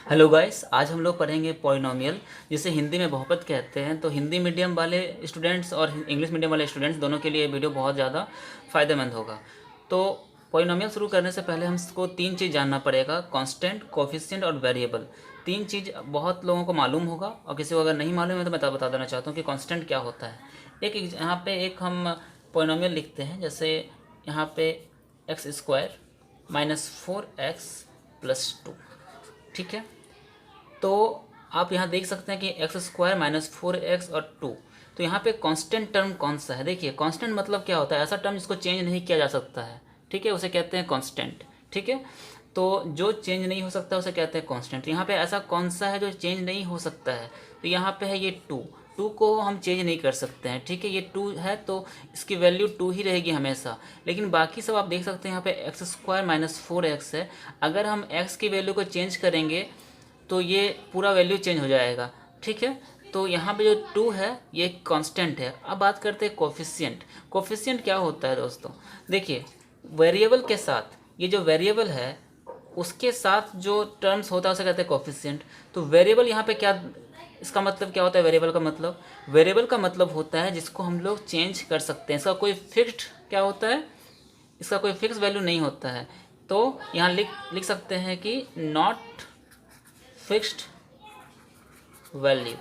Hello guys, आज हम लोग पढ़ेंगे पॉलिनोमियल, जिसे हिंदी में बहुपद कहते हैं। तो हिंदी मीडियम वाले स्टूडेंट्स और इंग्लिश मीडियम वाले स्टूडेंट्स दोनों के लिए ये वीडियो बहुत ज़्यादा फ़ायदेमंद होगा। तो पॉलिनोमियल शुरू करने से पहले हमको तीन चीज़ जानना पड़ेगा: कांस्टेंट, कोफिशिएंट और वेरिएबल। तीन चीज़ बहुत लोगों को मालूम होगा, और किसी को अगर नहीं मालूम है तो मैं बता देना चाहता हूँ कि कांस्टेंट क्या होता है। यहाँ पे एक हम पॉलिनोमियल लिखते हैं, जैसे यहाँ पे x square minus 4x plus 2। ठीक है, तो आप यहाँ देख सकते हैं कि एक्स स्क्वायर माइनस 4x और 2। तो यहाँ पे कांस्टेंट टर्म कौन सा है? देखिए, कांस्टेंट मतलब क्या होता है? ऐसा टर्म जिसको चेंज नहीं किया जा सकता है। ठीक है, उसे कहते हैं कांस्टेंट। ठीक है, तो जो चेंज नहीं हो सकता उसे कहते हैं कांस्टेंट। यहाँ पे ऐसा कौन सा है जो चेंज नहीं हो सकता है? तो यहाँ पे है ये 2 को हम चेंज नहीं कर सकते हैं। ठीक है, ये 2 है तो इसकी वैल्यू 2 ही रहेगी हमेशा। लेकिन बाकी सब आप देख सकते हैं, यहाँ पे एक्स स्क्वायर माइनस 4x है। अगर हम x की वैल्यू को चेंज करेंगे तो ये पूरा वैल्यू चेंज हो जाएगा। ठीक है, तो यहाँ पे जो 2 है ये कांस्टेंट है। अब बात करते हैं कोफिशिएंट। कोफिशिएंट क्या होता है दोस्तों? देखिए, वेरिएबल के साथ, ये जो वेरिएबल है उसके साथ जो टर्म्स होता है उसे कहते हैं कोफिशिएंट। तो वेरिएबल यहाँ पे क्या, इसका मतलब क्या होता है? वेरिएबल का मतलब होता है जिसको हम लोग चेंज कर सकते हैं। इसका कोई फिक्स्ड क्या होता है? इसका कोई फिक्स वैल्यू नहीं होता है। तो यहाँ लिख सकते हैं कि नॉट फिक्स्ड वैल्यू।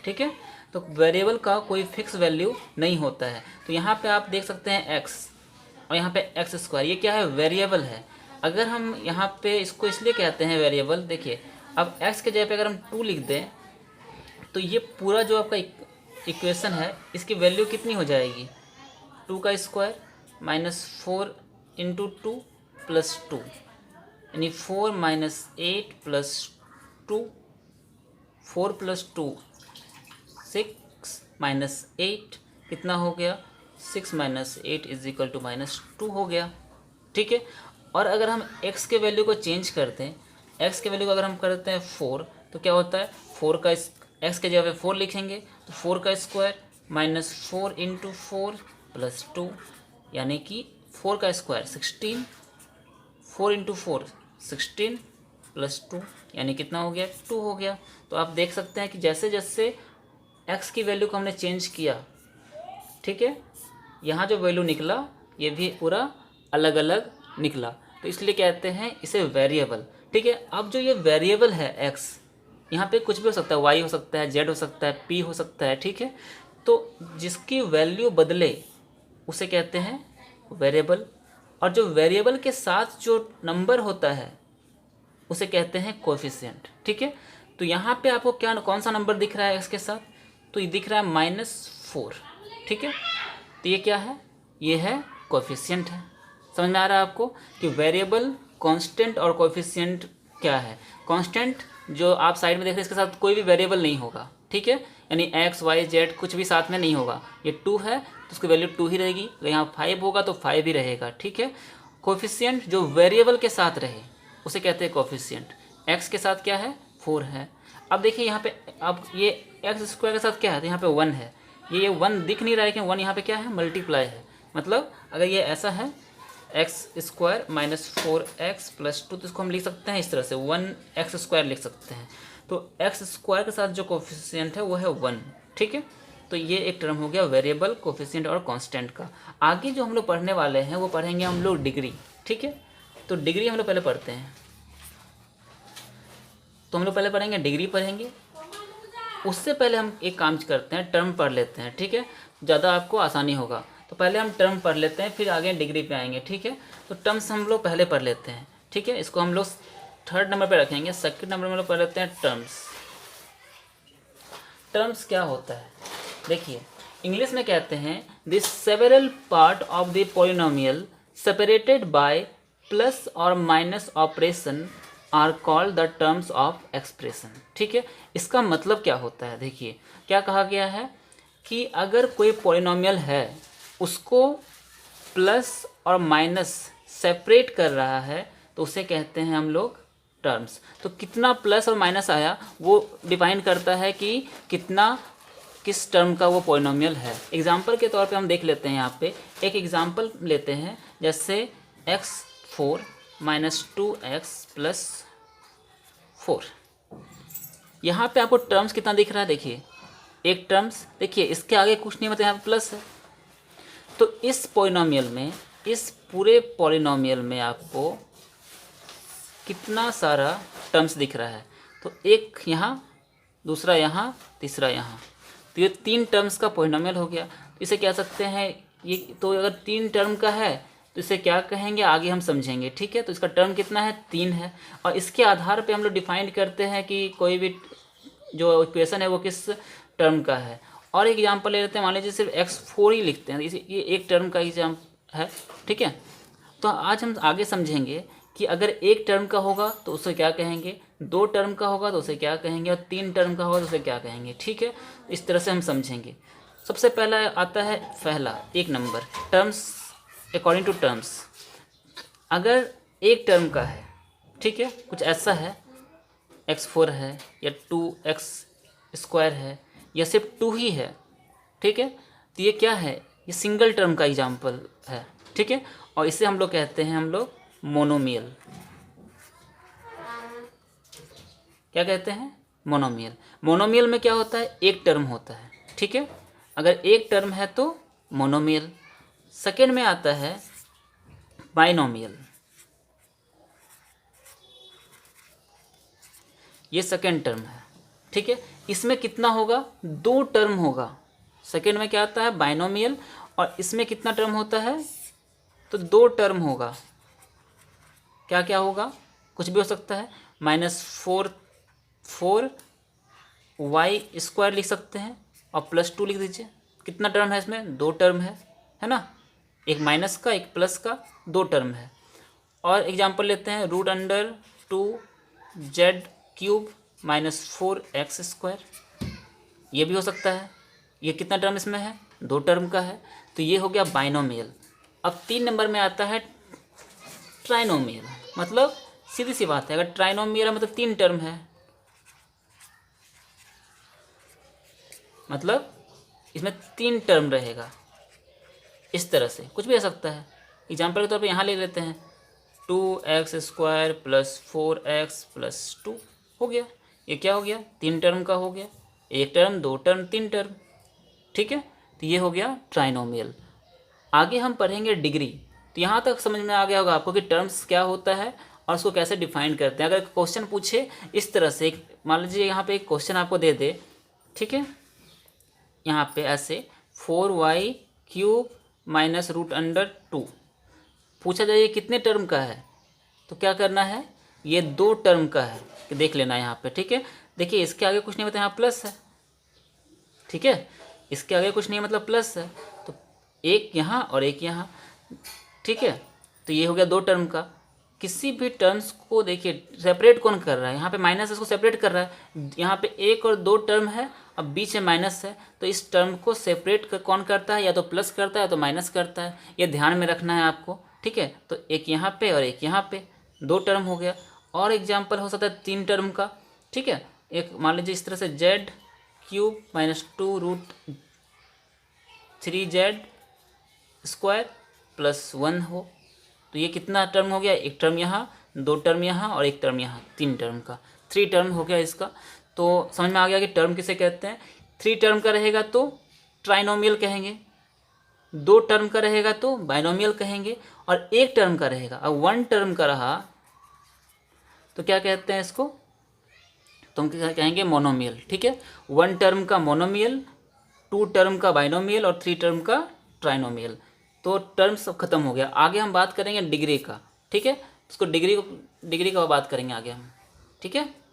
ठीक है, तो वेरिएबल का कोई फिक्स वैल्यू नहीं होता है। तो यहाँ पे आप देख सकते हैं x, और यहाँ पे एक्स स्क्वायर, ये क्या है? वेरिएबल है। अगर हम यहाँ पे इसको इसलिए कहते हैं वेरिएबल, देखिए अब x के जगह पे अगर हम 2 लिख दें तो ये पूरा जो आपका इक्वेशन है इसकी वैल्यू कितनी हो जाएगी? 2 का स्क्वायर माइनस 4 इंटू 2 प्लस 2, यानी 4 माइनस 8 प्लस 2, 4 प्लस 2 6 माइनस 8 कितना हो गया? 6 minus 8 is equal to minus 2 हो गया। ठीक है, और अगर हम x के वैल्यू को चेंज करते हैं, x के वैल्यू को अगर हम करते हैं 4, तो क्या होता है? 4 का x के जगह पे 4 लिखेंगे तो 4 का स्क्वायर माइनस 4 इंटू 4 प्लस 2, यानी कि 4 का स्क्वायर 16, 4 इंटू 4 16 प्लस 2, यानी कितना हो गया? 2 हो गया। तो आप देख सकते हैं कि जैसे जैसे x की वैल्यू को हमने चेंज किया, ठीक है, यहाँ जो वैल्यू निकला ये भी पूरा अलग अलग निकला। तो इसलिए कहते हैं इसे वेरिएबल। ठीक है, अब जो ये वेरिएबल है x, यहाँ पे कुछ भी हो सकता है, y हो सकता है, z हो सकता है, p हो सकता है। ठीक है, तो जिसकी वैल्यू बदले उसे कहते हैं वेरिएबल, और जो वेरिएबल के साथ जो नंबर होता है उसे कहते हैं कोफिशिएंट। ठीक है, तो यहाँ पे आपको क्या, कौन सा नंबर दिख रहा है x के साथ? तो ये दिख रहा है -4। ठीक है, तो ये क्या है? ये है कोफिशिएंट है। समझ में आ रहा है आपको कि वेरिएबल, कांस्टेंट और कोफिशिएंट क्या है? कांस्टेंट जो आप साइड में देख रहे हैं इसके साथ कोई भी वेरिएबल नहीं होगा। ठीक है, यानी x y z कुछ भी साथ में नहीं होगा। ये 2 है तो उसकी वैल्यू 2 ही रहेगी। अगर यहाँ 5 होगा तो 5 ही रहेगा। ठीक है, कोफिशिएंट जो वेरिएबल के साथ रहे उसे कहते हैं कोफिशिएंट। x के साथ क्या है? 4 है। अब देखिए यहाँ पे, अब ये एक्स स्क्वायर के साथ क्या है? तो यहाँ पे 1 है। ये 1 दिख नहीं रहा है, लेकिन 1 यहाँ पे क्या है? मल्टीप्लाई है। मतलब अगर ये ऐसा है x square minus 4x plus 2, तो इसको हम लिख सकते हैं इस तरह से, 1x स्क्वायर लिख सकते हैं। तो एक्स स्क्वायर के साथ जो कोफिशिएंट है वो है 1। ठीक है, तो ये एक टर्म हो गया वेरिएबल, कोफिशिएंट और कांस्टेंट का। आगे जो हम लोग पढ़ने वाले हैं वो पढ़ेंगे हम लोग डिग्री। ठीक है, तो डिग्री हम लोग पहले पढ़ते हैं। तो हम लोग पहले पढ़ेंगे डिग्री पढ़ेंगे। उससे पहले हम एक काम करते हैं, टर्म पढ़ लेते हैं। ठीक है, ज़्यादा आपको आसानी होगा। तो पहले हम टर्म पढ़ लेते हैं, फिर आगे डिग्री पे आएंगे। ठीक है, तो टर्म्स हम लोग पहले पढ़ लेते हैं। ठीक है, इसको हम लोग 3rd नंबर पे रखेंगे। 2nd नंबर में हम लोग पढ़ लेते हैं टर्म्स। टर्म्स क्या होता है? देखिए, इंग्लिश में कहते हैं this several part of the polynomial separated by plus और minus operation are called the terms of expression. ठीक है, इसका मतलब क्या होता है? देखिए क्या कहा गया है कि अगर कोई पॉलिनोमियल है उसको प्लस और माइनस सेपरेट कर रहा है तो उसे कहते हैं हम लोग टर्म्स। तो कितना प्लस और माइनस आया वो डिफाइन करता है कि कितना, किस टर्म का वो पॉलिनोमियल है। एग्जाम्पल के तौर पे हम देख लेते हैं। यहाँ पे एक एग्जाम्पल लेते हैं, जैसे x4 माइनस 2x प्लस 4। यहाँ पे आपको टर्म्स कितना दिख रहा है, देखिए एक टर्म्स, देखिए इसके आगे कुछ नहीं, मतलब यहाँ पे प्लस है। तो इस पॉलिनॉमियल में, इस पूरे पॉलिनॉमियल में आपको कितना सारा टर्म्स दिख रहा है, तो एक यहाँ, दूसरा यहाँ, तीसरा यहाँ, तो ये 3 टर्म्स का पॉलिनॉमियल हो गया। तो इसे कह सकते हैं ये, तो अगर 3 टर्म का है तो इसे क्या कहेंगे आगे हम समझेंगे, ठीक है। तो इसका टर्म कितना है, 3 है, और इसके आधार पे हम लोग डिफाइन करते हैं कि कोई भी जो इक्वेशन है वो किस टर्म का है। और एक एग्जाम्पल ले लेते हैं, मान लीजिए सिर्फ x4 ही लिखते हैं, ये एक टर्म का एग्जाम है, ठीक है। तो आज हम आगे समझेंगे कि अगर एक टर्म का होगा तो उसे क्या कहेंगे, 2 टर्म का होगा तो उसे क्या कहेंगे, और 3 टर्म का होगा तो उसे क्या कहेंगे, ठीक है। इस तरह से हम समझेंगे। सबसे पहला आता है पहला 1 number, terms according to terms. अगर एक टर्म का है, ठीक है, कुछ ऐसा है, x4 है या 2x² है या सिर्फ 2 ही है, ठीक है, तो ये क्या है, ये सिंगल टर्म का एग्जाम्पल है, ठीक है। और इसे हम लोग कहते हैं, हम लोग मोनोमियल। क्या कहते हैं, मोनोमियल। मोनोमियल में क्या होता है, एक टर्म होता है, ठीक है। अगर एक टर्म है तो मोनोमियल। सेकेंड में आता है बाइनोमियल, ये सेकेंड टर्म है, ठीक है। इसमें कितना होगा, 2 टर्म होगा। सेकेंड में क्या आता है, बाइनोमियल, और इसमें कितना टर्म होता है, तो 2 टर्म होगा। क्या क्या होगा, कुछ भी हो सकता है, -4 y² लिख सकते हैं और +2 लिख दीजिए। कितना टर्म है इसमें, 2 टर्म है ना, एक माइनस का एक प्लस का, 2 टर्म है। और एग्जांपल लेते हैं, √2z³ -4x², ये भी हो सकता है। ये कितना टर्म इसमें है, 2 टर्म का है, तो ये हो गया बाइनोमियल। अब 3 नंबर में आता है ट्राइनोमियल। मतलब सीधी सी बात है, अगर ट्राइनोमियल है मतलब 3 टर्म है, मतलब इसमें 3 टर्म रहेगा। इस तरह से कुछ भी आ सकता है। एग्जाम्पल के तौर पे यहाँ ले लेते हैं, 2x² + 4x + 2 हो गया। ये क्या हो गया, 3 टर्म का हो गया, एक टर्म, 2 टर्म, 3 टर्म, ठीक है। तो ये हो गया ट्राइनोमियल। आगे हम पढ़ेंगे डिग्री। तो यहाँ तक समझ में आ गया होगा आपको कि टर्म्स क्या होता है और उसको कैसे डिफाइन करते हैं। अगर क्वेश्चन पूछे इस तरह से, मान लीजिए यहाँ पे एक क्वेश्चन आपको दे दे, ठीक है, यहाँ पे ऐसे 4y³ -√2 पूछा जाए ये कितने टर्म का है, तो क्या करना है, ये 2 टर्म का है, कि देख लेना यहाँ पे, ठीक है। देखिए इसके आगे कुछ नहीं मतलब यहाँ प्लस है, ठीक है, इसके आगे कुछ नहीं मतलब प्लस है, तो एक यहाँ और एक यहाँ, ठीक है। तो ये हो गया 2 टर्म का। किसी भी टर्म्स को देखिए सेपरेट कौन कर रहा है, यहाँ पे माइनस इसको सेपरेट कर रहा है, यहाँ पे 1 और 2 टर्म है, अब बीच में माइनस है, तो इस टर्म को सेपरेट कौन करता है, या तो प्लस करता है या तो माइनस करता है, ये ध्यान में रखना है आपको, ठीक है। तो एक यहाँ पे और एक यहाँ पे, 2 टर्म हो गया। और एग्जाम्पल हो सकता है 3 टर्म का, ठीक है। एक मान लीजिए इस तरह से z³ -2√3z² + 1 हो, तो ये कितना टर्म हो गया, एक टर्म यहाँ, 2 टर्म यहाँ और एक टर्म यहाँ, 3 टर्म का, 3 टर्म हो गया इसका। तो समझ में आ गया कि टर्म किसे कहते हैं। 3 टर्म का रहेगा तो ट्राइनोमियल कहेंगे, 2 टर्म का रहेगा तो बाइनोमियल कहेंगे, और 1 टर्म का रहेगा, अब 1 टर्म का रहा तो क्या कहते हैं इसको, तो हम क्या कहेंगे, मोनोमियल, ठीक है। 1 टर्म का मोनोमियल, 2 टर्म का बाइनोमियल और 3 टर्म का ट्राइनोमियल। तो टर्म सब खत्म हो गया। आगे हम बात करेंगे डिग्री का, ठीक है। उसको डिग्री का बात करेंगे आगे हम, ठीक है।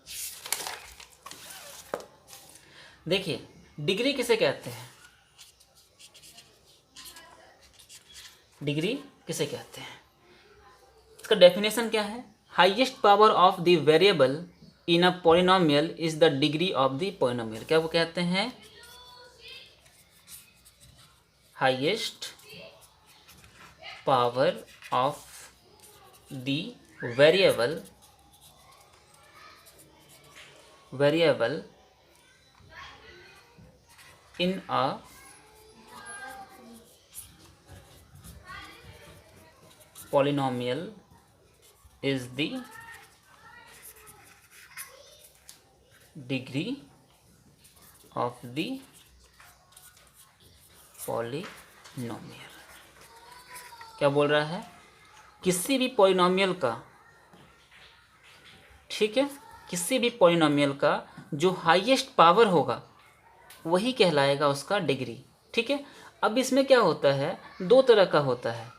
देखिए डिग्री किसे कहते हैं, डिग्री किसे कहते हैं, इसका डेफिनेशन क्या है, highest power of the variable in a polynomial is the degree of the polynomial. क्या वो कहते हैं, highest power of the variable in a polynomial is the degree of the polynomial. क्या बोल रहा है? किसी भी पॉलिनोमियल का, ठीक है, किसी भी पॉलिनोमियल का जो हाईएस्ट पावर होगा वही कहलाएगा उसका डिग्री। ठीक है। अब इसमें क्या होता है, दो तरह का होता है।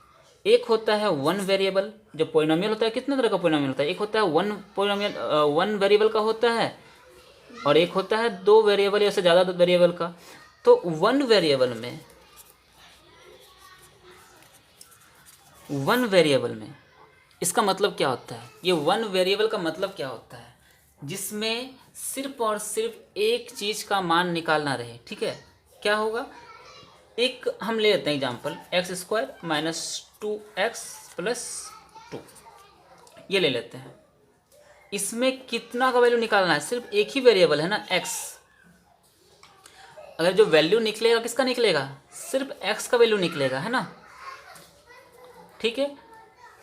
एक होता है वन वेरिएबल, जो पॉलिनोमियल होता है, कितने तरह का पॉलिनोमियल होता है? एक होता है वन वेरिएबल का होता है, और एक होता है दो वेरिएबल या से ज़्यादा वेरिएबल का। तो वन वेरिएबल में इसका मतलब क्या होता है? ये वन वेरिएबल का मतलब क्या होता है? जिसमें सिर्फ और सिर्फ एक चीज़ का मान निकालना रहे। ठीक है। क्या होगा? एक हम ले लेते हैं example, x square minus 2x plus 2, ये ले लेते हैं। इसमें कितना का वैल्यू निकालना है? सिर्फ एक ही वेरिएबल है ना, x। अगर जो वैल्यू निकलेगा किसका निकलेगा? सिर्फ x का वैल्यू निकलेगा, है ना। ठीक है।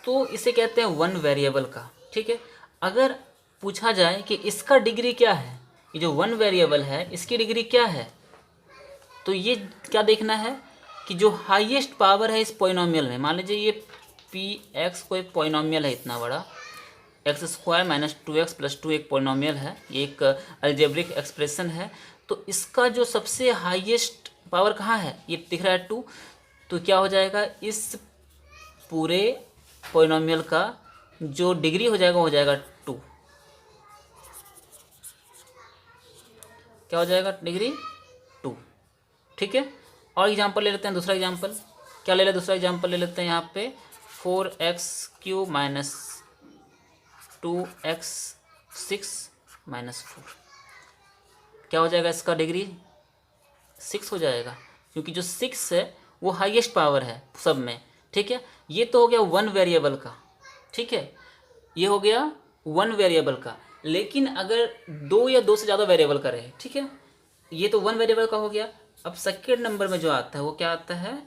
तो इसे कहते हैं वन वेरिएबल का। ठीक है। अगर पूछा जाए कि इसका डिग्री क्या है, ये जो वन वेरिएबल है इसकी डिग्री क्या है, तो ये क्या देखना है कि जो हाईएस्ट पावर है इस पॉलिनोमियल में, मान लीजिए ये px कोई पॉलिनोमियल है इतना बड़ा, x square minus 2x plus 2 एक पॉलिनोमियल है, ये एक अलजेब्रिक एक्सप्रेशन है। तो इसका जो सबसे हाईएस्ट पावर कहाँ है? ये दिख रहा है 2। तो क्या हो जाएगा, इस पूरे पॉलिनोमियल का जो डिग्री हो जाएगा वो हो जाएगा 2। क्या हो जाएगा? डिग्री 2। ठीक है। और एग्जांपल ले लेते हैं, दूसरा एग्जांपल क्या ले लें? दूसरा एग्जांपल ले लेते हैं यहाँ पे 4x³ माइनस 2x6 माइनस 4। क्या हो जाएगा? इसका डिग्री 6 हो जाएगा, क्योंकि जो 6 है वो हाईएस्ट पावर है सब में। ठीक है। ये तो हो गया वन वेरिएबल का। ठीक है, ये हो गया वन वेरिएबल का। लेकिन अगर दो या दो से ज़्यादा वेरिएबल का रहे, ठीक है, ये तो वन वेरिएबल का हो गया। अब सेकेंड नंबर में जो आता है वो क्या आता है?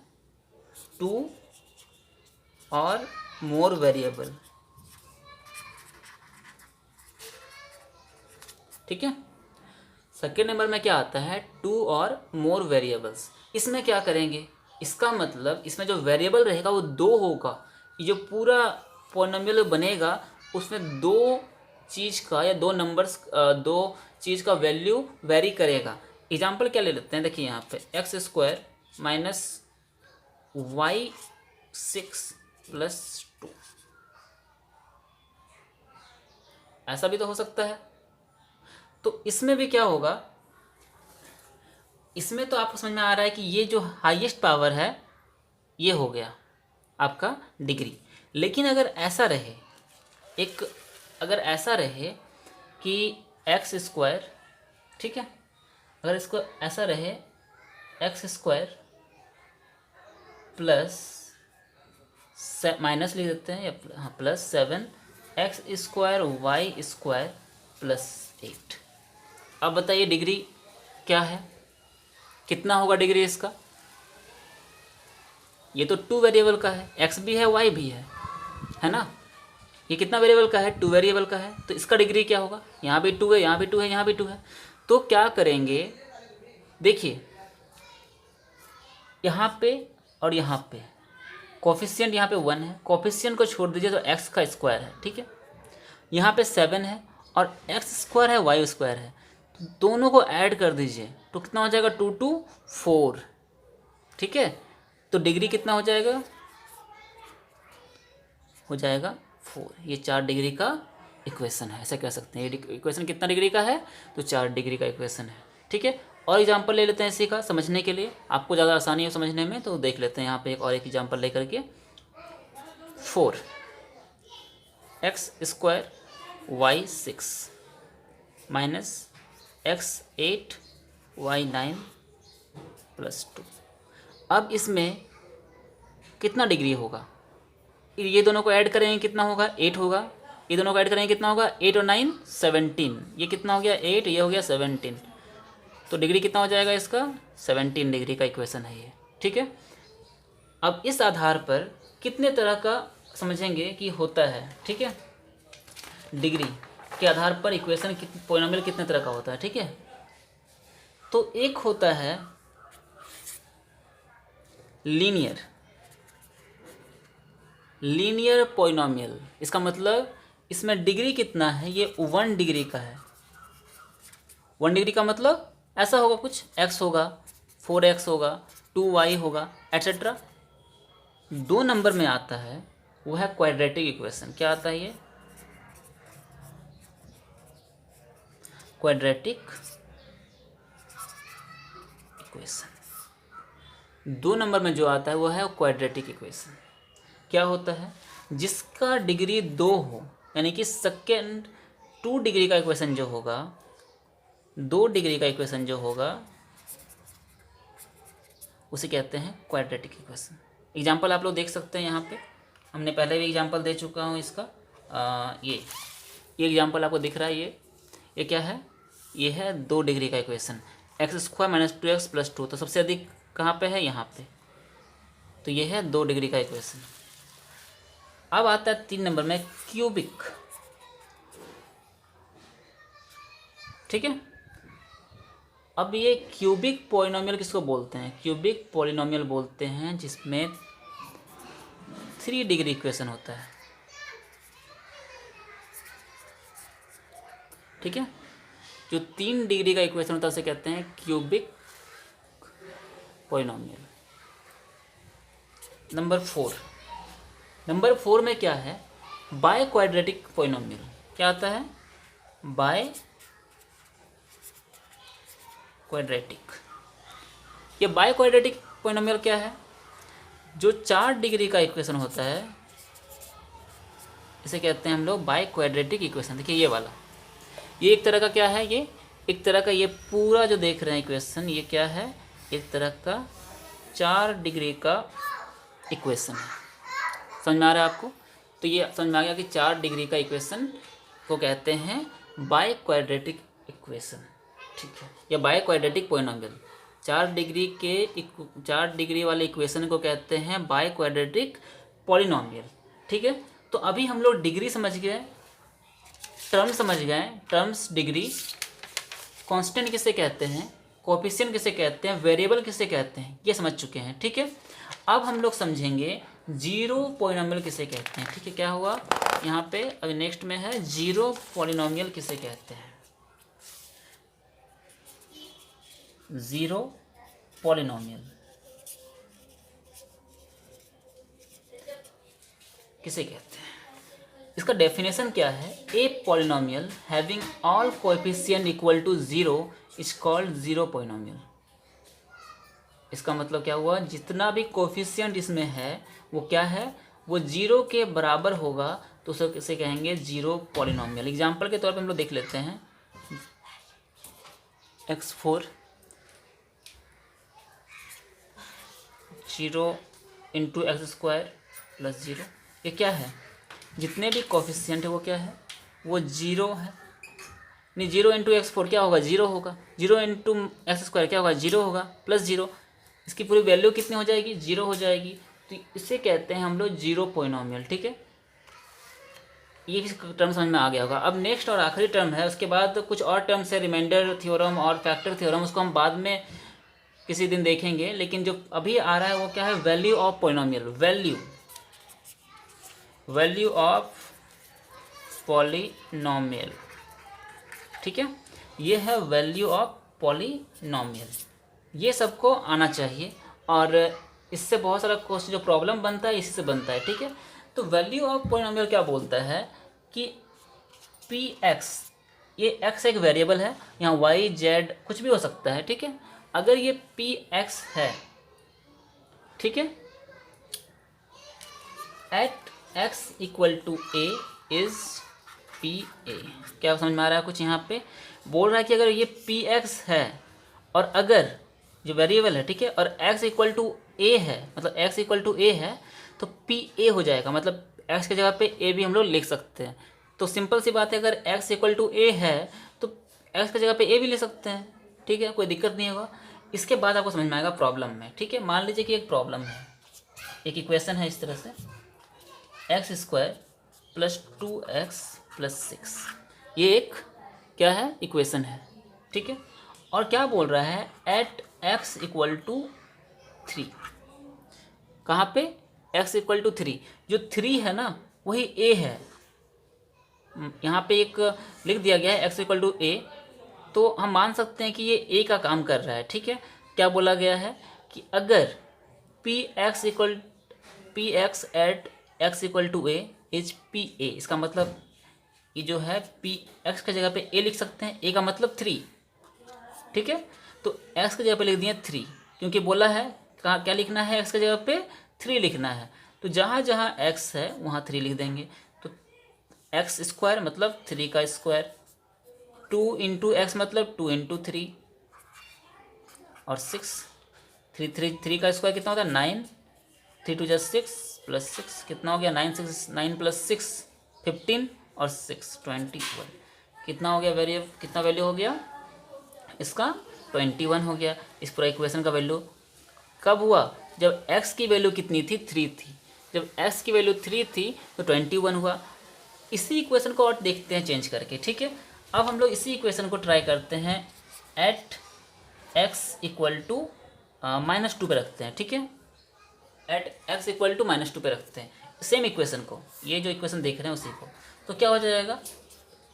2 और मोर वेरिएबल। ठीक है। सेकेंड नंबर में क्या आता है? 2 और मोर वेरिएबल्स। इसमें क्या करेंगे? इसका मतलब इसमें जो वेरिएबल रहेगा वो 2 होगा। ये जो पूरा पॉलिनोमियल बनेगा उसमें दो चीज़ का या दो नंबर्स, दो चीज़ का वैल्यू वेरी करेगा। एग्जाम्पल क्या ले लेते हैं? देखिए यहाँ पे x² माइनस y6 प्लस 2, ऐसा भी तो हो सकता है। तो इसमें भी क्या होगा? इसमें तो आपको समझ में आ रहा है कि ये जो हाईएस्ट पावर है ये हो गया आपका डिग्री। लेकिन अगर ऐसा रहे, अगर ऐसा रहे कि x², ठीक है, अगर इसको ऐसा रहे x² प्लस माइनस लिख देते हैं, या हाँ प्लस 7x² y² प्लस 8। अब बताइए डिग्री क्या है, कितना होगा डिग्री इसका? ये तो 2 वेरिएबल का है, x भी है y भी है ना। ये कितना वेरिएबल का है? 2 वेरिएबल का है। तो इसका डिग्री क्या होगा? यहाँ भी 2 है, यहाँ भी 2 है, यहाँ भी 2 है। तो क्या करेंगे? देखिए यहाँ पे और यहाँ पे कोफिशिएंट यहाँ पे 1 है, कोफिशिएंट को छोड़ दीजिए तो x का स्क्वायर है। ठीक है। यहाँ पे 7 है और x² है, y² है, तो दोनों को ऐड कर दीजिए तो कितना हो जाएगा? 2 2 4। ठीक है। तो डिग्री कितना हो जाएगा? हो जाएगा 4। ये 4 डिग्री का इक्वेशन है, ऐसा कह सकते हैं। ये इक्वेशन कितना डिग्री का है? तो 4 डिग्री का इक्वेशन है। ठीक है। और एग्जांपल ले लेते हैं इसी का समझने के लिए, आपको ज़्यादा आसानी है समझने में, तो देख लेते हैं यहाँ पे और एक एग्जांपल लेकर के। 4x² y6 minus x8 y9 plus 2। अब इसमें कितना डिग्री होगा? ये दोनों को ऐड करेंगे कितना होगा? 8 होगा। ये दोनों को ऐड करेंगे कितना होगा? 8 और 9 17। ये कितना हो गया? 8, ये हो गया 17। तो डिग्री कितना हो जाएगा इसका? 17 डिग्री का इक्वेशन है ये। ठीक है। अब इस आधार पर कितने तरह का समझेंगे कि होता है, ठीक है, डिग्री। के आधार पर इक्वेशन पॉलिनोमियल कितने तरह का होता है, ठीक है। तो एक होता है लीनियर पॉलिनोमियल। इसका मतलब इसमें डिग्री कितना है, ये 1 डिग्री का है। 1 डिग्री का मतलब ऐसा होगा, कुछ x होगा, 4x होगा, 2y होगा, एट्सेट्रा। 2 नंबर में आता है वो है क्वाड्रेटिक इक्वेशन। क्या आता है ये? Quadratic equation. 2 नंबर में जो आता है वो है क्वाड्रेटिक इक्वेशन। क्या होता है? जिसका डिग्री 2 हो, यानी कि सेकेंड 2 डिग्री का इक्वेशन जो होगा, 2 डिग्री का इक्वेशन जो होगा, उसे कहते हैं क्वाड्रेटिक इक्वेशन। एग्जाम्पल आप लोग देख सकते हैं यहाँ पे, हमने पहले भी एग्जाम्पल दे चुका हूँ इसका। ये एग्जाम्पल आपको दिख रहा है, ये क्या है? ये है 2 डिग्री का इक्वेशन, x² - 2x + 2। तो सबसे अधिक कहाँ पे है? यहाँ पे। तो ये है 2 डिग्री का इक्वेशन। अब आता है 3 नंबर में क्यूबिक, ठीक है। अब ये क्यूबिक पॉलिनोमियल किसको बोलते हैं? क्यूबिक पॉलिनोमियल बोलते हैं जिसमें 3 डिग्री इक्वेशन होता है, ठीक है। जो 3 डिग्री का इक्वेशन होता है उसे कहते हैं क्यूबिक पॉलिनोमियल। नंबर 4 में क्या है? By quadratic polynomial. क्या आता है? By quadratic. ये बाय क्वाड्रेटिक पॉलिनोमियल क्या है? जो 4 डिग्री का इक्वेशन होता है इसे कहते हैं हम लोग बाय क्वाड्रेटिक इक्वेशन। देखिए ये वाला, ये एक तरह का क्या है? ये एक तरह का, ये पूरा जो देख रहे हैं इक्वेशन, ये क्या है? एक तरह का 4 डिग्री का इक्वेशन है। समझ में आ रहा है आपको? तो ये समझ में आ गया कि 4 डिग्री का इक्वेशन को कहते हैं बाय क्वाड्रेटिक इक्वेशन, ठीक है, या बाय क्वाड्रेटिक पॉलिनोमियल। 4 डिग्री वाले इक्वेशन को कहते हैं बाय क्वाड्रेटिक पॉलिनोमियल, ठीक है। तो अभी हम लोग डिग्री समझ गए, टर्म समझ गए, टर्म्स, डिग्री, कांस्टेंट किसे कहते हैं, कोएफिशिएंट किसे कहते हैं, वेरिएबल किसे कहते हैं, ये समझ चुके हैं, ठीक है। अब हम लोग समझेंगे जीरो पॉलिनोमियल किसे कहते हैं, ठीक है। क्या हुआ यहाँ पे? अभी नेक्स्ट में है जीरो पॉलिनोमियल किसे कहते हैं। जीरो पॉलिनोमियल किसे कहते हैं? इसका डेफिनेशन क्या है? A polynomial having all coefficient equal to 0 is called zero polynomial. इसका मतलब क्या हुआ? जितना भी कोएफिशिएंट इसमें है वो क्या है? वो 0 के बराबर होगा, तो उसे किसे कहेंगे? Zero polynomial. एग्जाम्पल के तौर पे हम लोग देख लेते हैं, x4 0 × x² + 0। ये क्या है? जितने भी कोएफिशिएंट है वो क्या है? वो 0 है। नहीं, 0 × x4 क्या होगा? 0 होगा। 0 × x² क्या होगा? 0 होगा, +0। इसकी पूरी वैल्यू कितनी हो जाएगी? 0 हो जाएगी। तो इसे कहते हैं हम लोग जीरो पॉलिनोमियल, ठीक है। ये टर्म समझ में आ गया होगा। अब नेक्स्ट और आखिरी टर्म है, उसके बाद कुछ और टर्म्स है, रिमाइंडर थ्योरम और फैक्टर थ्योरम, उसको हम बाद में किसी दिन देखेंगे। लेकिन जो अभी आ रहा है वो क्या है? Value of polynomial. Value of polynomial, ठीक है। ये है वैल्यू ऑफ पॉलिनोमियल। ये सबको आना चाहिए, और इससे बहुत सारा क्वेश्चन जो प्रॉब्लम बनता है इसी से बनता है, ठीक है। तो वैल्यू ऑफ पॉलिनोमियल क्या बोलता है कि पी एक्स, ये x एक वेरिएबल है, यहाँ y z कुछ भी हो सकता है, ठीक है। अगर ये पी एक्स है, ठीक है, at x = a is P A. क्या समझ में आ रहा है? कुछ यहाँ पे बोल रहा है कि अगर ये पी एक्स है और अगर जो वेरिएबल है, ठीक है, और x = a है, मतलब x = a है, तो पी ए हो जाएगा। मतलब x की जगह पे a भी हम लोग लिख सकते हैं। तो सिंपल सी बात है, अगर x = a है तो x की जगह पे a भी ले सकते हैं, ठीक है, कोई दिक्कत नहीं होगा। इसके बाद आपको समझ में आएगा प्रॉब्लम में, ठीक है। मान लीजिए कि एक प्रॉब्लम है, एक इक्वेशन है इस तरह से, x² + 2x + 6। ये एक क्या है, इक्वेशन है, ठीक है। और क्या बोल रहा है, एट x इक्वल टू 3, कहाँ पे, x इक्वल टू 3, जो 3 है ना वही a है। यहाँ पे एक लिख दिया गया है x इक्वल टू a, तो हम मान सकते हैं कि ये a का काम कर रहा है, ठीक है। क्या बोला गया है कि अगर px at x equal to a is pa, इसका मतलब ये जो है px की जगह पे a लिख सकते हैं, a का मतलब 3, ठीक है। तो x की जगह पे लिख दिए 3, क्योंकि बोला है कहाँ क्या लिखना है, x की जगह पे 3 लिखना है, तो जहाँ जहाँ x है वहाँ 3 लिख देंगे। तो x स्क्वायर मतलब 3 का स्क्वायर, 2 इंटू एक्स मतलब 2 इंटू 3 और 6, 3 का स्क्वायर कितना होता है 9, 3 टू 6 प्लस 6 कितना हो गया 9 प्लस 6 15 और 6 21, कितना हो गया कितना वैल्यू हो गया इसका 21 हो गया। इस पूरा इक्वेशन का वैल्यू कब हुआ, जब x की वैल्यू कितनी थी 3 थी, जब x की वैल्यू 3 थी तो 21 हुआ। इसी इक्वेशन को और देखते हैं चेंज करके, ठीक है। अब हम लोग इसी इक्वेशन को ट्राई करते हैं एट x इक्वल टू -2 पे रखते हैं, ठीक है। एट x इक्वल टू -2 पे रखते हैं सेम इक्वेशन को, ये जो इक्वेशन देख रहे हैं उसी को। तो क्या हो जाएगा,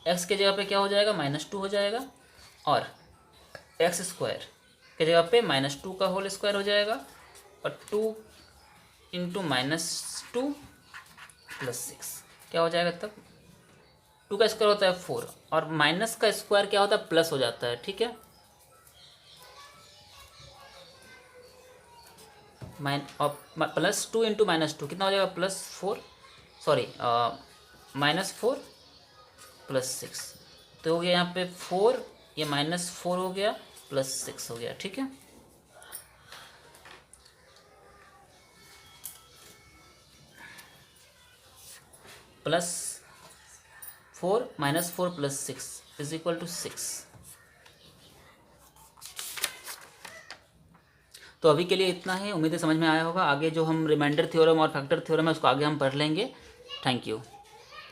x के जगह पे क्या हो जाएगा -2 हो जाएगा, और x स्क्वायर के जगह पे -2 का होल स्क्वायर हो जाएगा, और 2 इंटू -2 प्लस 6 क्या हो जाएगा तब, 2 का स्क्वायर होता है 4, और माइनस का स्क्वायर क्या होता है प्लस हो जाता है, ठीक है। +2 इंटू -2 कितना हो जाएगा +4, सॉरी -4 प्लस 6, तो हो गया यहाँ पे 4, ये -4 हो गया प्लस 6 हो गया, ठीक है। +4 -4 प्लस 6 इज इक्वल टू 6। तो अभी के लिए इतना ही, उम्मीद है समझ में आया होगा। आगे जो हम रिमाइंडर थ्योरम और फैक्टर थ्योरम है उसको आगे हम पढ़ लेंगे। Thank you.